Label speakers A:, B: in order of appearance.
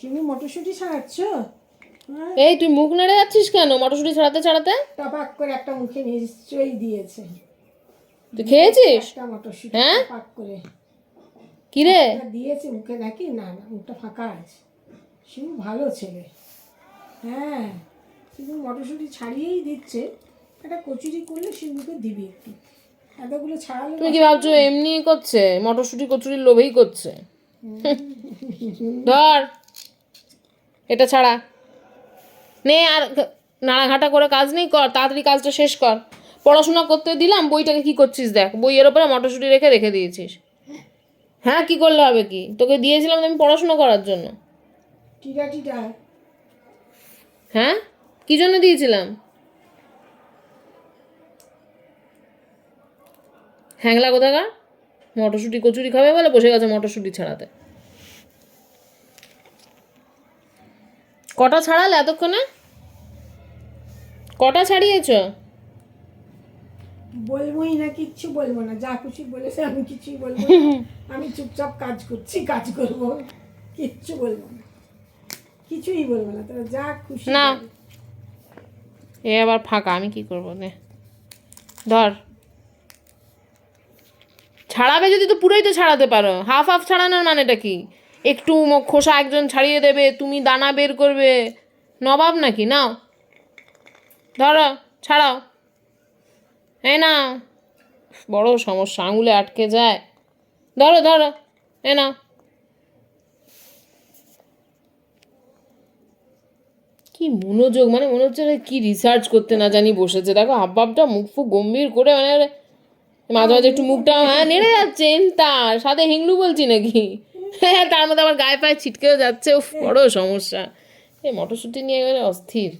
A: শিমি মটরশুঁটি ছাড়াচ্ছ?
B: এই তুই মুখ নেড়ে যাচ্ছিস কেন মটরশুঁটি ছাড়াতে ছাড়াতে?
A: টপাক করে একটা মুখে নিশ্চয়ই দিয়েছে।
B: তুই খেয়েছিস?
A: একটা মটরশুঁটি
B: হ্যাঁ?
A: টপাক করে
B: কি রে?
A: দিয়েছে মুখে, নাকি? না না, মুখটা ফাঁকা আছে। শিমু ভালো ছেলে। হ্যাঁ, শিমু মটরশুঁটি ছাড়িয়েই দিচ্ছে। একটা কচুরি করলে শিমুকে দিবি একটু, এতগুলো ছাড়ালে।
B: তুমি কি ভাবছো এমনি করছে? মটরশুঁটি কচুরির লোভেই করছে। ধর এটা ছাড়া নে, আর নাড়াঘাটা করে কাজ নেই, কর তাড়াতাড়ি কাজটা শেষ কর। পড়াশোনা করতে দিলাম, বইটাকে কি করছিস দেখ, বইয়ের ওপরে মটরশুঁটি রেখে দিয়েছিস। হ্যাঁ, কি করলে হবে? কি তোকে দিয়েছিলাম আমি পড়াশোনা করার জন্য?
A: টিটা টিটা।
B: হ্যাঁ, কি জন্য দিয়েছিলাম? হ্যাংলা কোথাকার, মটরশুঁটি কচুরি খাবে বলে বসে গেছে মটরশুঁটি ছাড়াতে। কটা ছাড়ালে এতক্ষণে? কটা ছাড়িয়েছ?
A: বলবোই না, কিচ্ছু বলবো না। যা খুশি বলেছে আমি কিছুই বলবো না। আমি চুপচাপ কাজ করছি, কাজ করবো, কিচ্ছু বলবো না, কিছুই বলবো না। তোরা যা খুশি
B: না।
A: বল।
B: এ আবার ফাঁকা, আমি কি করবো? নে ধর। ছাড়াবে যদি তো পুরোই তো ছাড়াতে পারো, হাফ হাফ ছাড়ানোর মানেটা কি? একটু খোসা একজন ছাড়িয়ে দেবে, তুমি দানা বের করবে, নবাব নাকি? নাও ধরো, ছাড়াও। এই না, বড় সমস্যা, আঙুলে আটকে যায়। ধরো ধরো, এ না। কি মনোযোগ, মানে মনে হচ্ছে কি রিসার্চ করতে না জানি বসেছে। দেখো হাবভাবটা, মুখ ফুক গম্ভীর করে, মানে মাঝে মাঝে একটু মুখটা নেড়ে যাচ্ছে। তার সাথে হিংলু বলছি নাকি? হ্যাঁ, তার মধ্যে আবার গায়ে পায়ে ছিটকেও যাচ্ছে। উফ, বড় সমস্যা। এই মটরশুঁটি নিয়ে গেলে অস্থির।